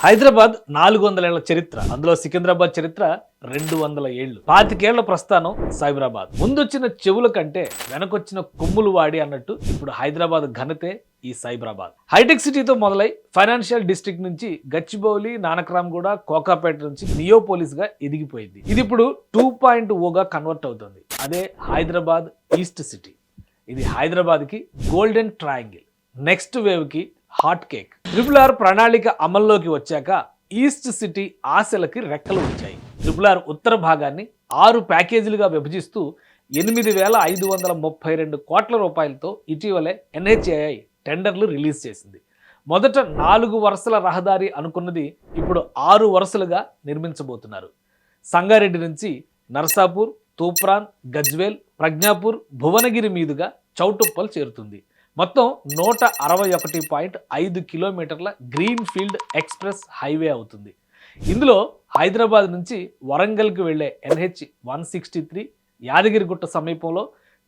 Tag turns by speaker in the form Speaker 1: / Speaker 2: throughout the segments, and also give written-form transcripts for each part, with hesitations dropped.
Speaker 1: హైదరాబాద్ 400 ఏళ్ల చరిత్ర, అందులో సికింద్రాబాద్ చరిత్ర 200 ఏళ్లు. 25 ఏళ్ల ప్రస్థానం సైబరాబాద్. ముందొచ్చిన చెవుల కంటే వెనకొచ్చిన కొమ్ములు వాడి అన్నట్టు ఇప్పుడు హైదరాబాద్ ఘనతే ఈ సైబరాబాద్. హైటెక్ సిటీతో మొదలై ఫైనాన్షియల్ డిస్ట్రిక్ట్ నుంచి గచ్చిబౌలి, నానక్రామ్గూడ, కోకాపేట నుంచి నియోపోలిస్ గా ఎదిగిపోయింది. ఇది ఇప్పుడు 2.0గా కన్వర్ట్ అవుతుంది. అదే హైదరాబాద్ ఈస్ట్ సిటీ. ఇది హైదరాబాద్ కి గోల్డెన్ ట్రయాంగిల్, నెక్స్ట్ వేవ్ కి హాట్ కేక్. RRR ప్రణాళిక అమల్లోకి వచ్చాక ఈస్ట్ సిటీ ఆశలకి రెక్కలు వచ్చాయి. RRR ఉత్తర భాగాన్ని 6 ప్యాకేజీలుగా విభజిస్తూ 8,532 కోట్ల రూపాయలతో ఇటీవలే NHAI టెండర్లు రిలీజ్ చేసింది. మొదట 4 వరుసల రహదారి అనుకున్నది ఇప్పుడు 6 వరుసలుగా నిర్మించబోతున్నారు. సంగారెడ్డి నుంచి నర్సాపూర్, తూప్రాన్, గజ్వేల్, ప్రజ్ఞాపూర్, భువనగిరి మీదుగా చౌటుప్పల్ చేరుతుంది. మొత్తం 161.5 కిలోమీటర్ల గ్రీన్ ఫీల్డ్ ఎక్స్ప్రెస్ హైవే అవుతుంది. ఇందులో హైదరాబాద్ నుంచి వరంగల్కి వెళ్లే NH-163 యాదగిరిగుట్ట సమీపంలో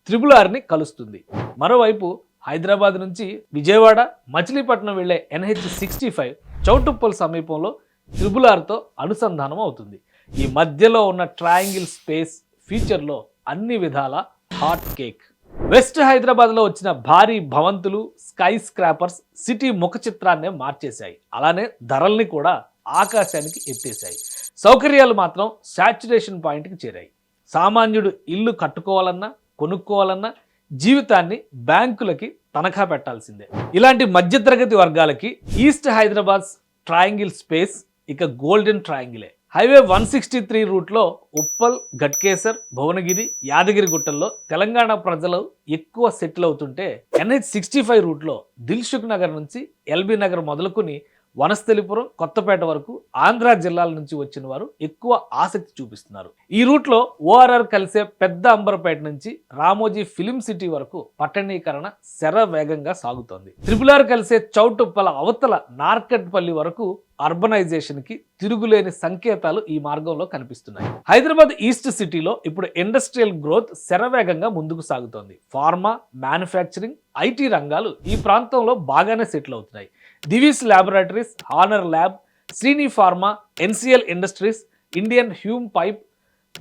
Speaker 1: RRRని కలుస్తుంది. మరోవైపు హైదరాబాద్ నుంచి విజయవాడ, మచిలీపట్నం వెళ్లే NH-65 చౌటుప్పల్ సమీపంలో RRRతో అనుసంధానం అవుతుంది. ఈ మధ్యలో ఉన్న ట్రయాంగిల్ స్పేస్ ఫీచర్లో అన్ని విధాల హాట్ కేక్. వెస్ట్ హైదరాబాద్లో వచ్చిన భారీ భవంతులు, స్కై స్క్రాపర్స్ సిటీ ముఖ చిత్రాన్నే మార్చేశాయి. అలానే ధరల్ని కూడా ఆకాశానికి ఎత్తేశాయి. సౌకర్యాలు మాత్రం సాచ్యురేషన్ పాయింట్కి చేరాయి. సామాన్యుడు ఇల్లు కట్టుకోవాలన్నా, కొనుక్కోవాలన్నా జీవితాన్ని బ్యాంకులకి తనఖా పెట్టాల్సిందే. ఇలాంటి మధ్యతరగతి వర్గాలకి ఈస్ట్ హైదరాబాద్ ట్రయాంగిల్ స్పేస్ ఇక గోల్డెన్ ట్రయాంగిలే. హైవే 163 రూట్లో ఉప్పల్, ఘట్కేసర్, భువనగిరి, యాదగిరిగుట్టల్లో తెలంగాణ ప్రజలు ఎక్కువ సెటిల్ అవుతుంటే NH-65 రూట్లో దిల్సుఖ్ నగర్ నుంచి LB నగర్ మొదలుకొని వనస్థలిపురం, కొత్తపేట వరకు ఆంధ్ర జిల్లాల నుంచి వచ్చిన వారు ఎక్కువ ఆసక్తి చూపిస్తున్నారు. ఈ రూట్లో ORR కలిసే పెద్ద అంబర్పేట నుంచి రామోజీ ఫిలిం సిటీ వరకు పట్టణీకరణ శర వేగంగా సాగుతోంది. RRR కలిసే చౌటుప్పల అవతల నార్కట్పల్లి వరకు అర్బనైజేషన్ కి తిరుగులేని సంకేతాలు ఈ మార్గంలో కనిపిస్తున్నాయి. హైదరాబాద్ ఈస్ట్ సిటీలో ఇప్పుడు ఇండస్ట్రియల్ గ్రోత్ శరవేగంగా ముందుకు సాగుతోంది. ఫార్మా, మ్యానుఫ్యాక్చరింగ్, IT రంగాలు ఈ ప్రాంతంలో బాగానే సెటిల్ అవుతున్నాయి. Divi's laboratories, Honour lab, Sreeni pharma, NCL industries, Indian Hume pipe,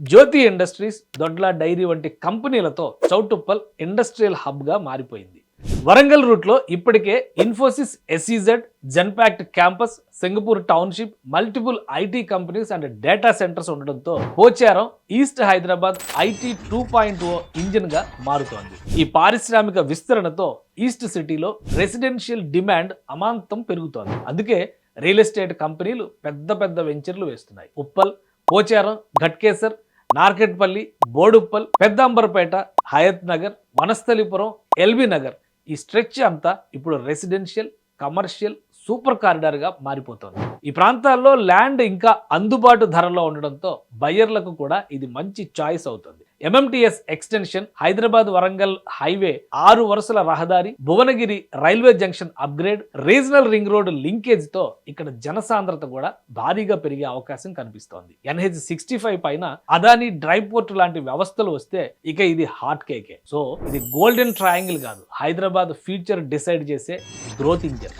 Speaker 1: Jyothi industries, Dodla dairy వంటి కంపెనీలతో చౌటుప్పల్ ఇండస్ట్రియల్ హబ్గా మారిపోయింది. వరంగల్ రూట్లో ఇప్పటికే Infosys, SEZ, Genpact campus, Singapore township, multiple IT companies and data centres ఉండడంతో Pocharam east Hyderabad IT 2.0 engine గా మారుతోంది. ఈ పారిశ్రామిక విస్తరణతో ఈస్ట్ సిటీలో రెసిడెన్షియల్ డిమాండ్ అమాంతం పెరుగుతోంది. అందుకే రియల్ ఎస్టేట్ కంపెనీలు పెద్ద పెద్ద వెంచర్లు వేస్తున్నాయి. ఉప్పల్, పోచారం, ఘట్కేసర్, నార్కెట్పల్లి, బోడుప్పల్, పెద్ద అంబర్పేట, హయత్ నగర్, వనస్థలిపురం, LB నగర్ ఈ స్ట్రెచ్ అంతా ఇప్పుడు రెసిడెన్షియల్, కమర్షియల్, సూపర్ కారిడార్గా మారిపోతుంది. ఈ ప్రాంతాల్లో ల్యాండ్ ఇంకా అందుబాటు ధరలో ఉండడంతో బయ్యర్లకు కూడా ఇది మంచి చాయిస్ అవుతుంది. MMTS extension, Hyderabad Warangal highway 6 వరుసల రహదారి, Bhuvanagiri railway junction upgrade, regional ring road linkage తో ఇక్కడ జనసాంద్రత కూడా భారీగా పెరిగే అవకాశం కనిపిస్తోంది. NH-65 పైన అదానీ డ్రై పోర్ట్ లాంటి వ్యవస్థలు వస్తే ఇక ఇది హాట్ కేకే. సో ఇది గోల్డెన్ ట్రయాంగిల్ కాదు, హైదరాబాద్ ఫ్యూచర్ డిసైడ్ చేసే గ్రోత్ ఇంజన్.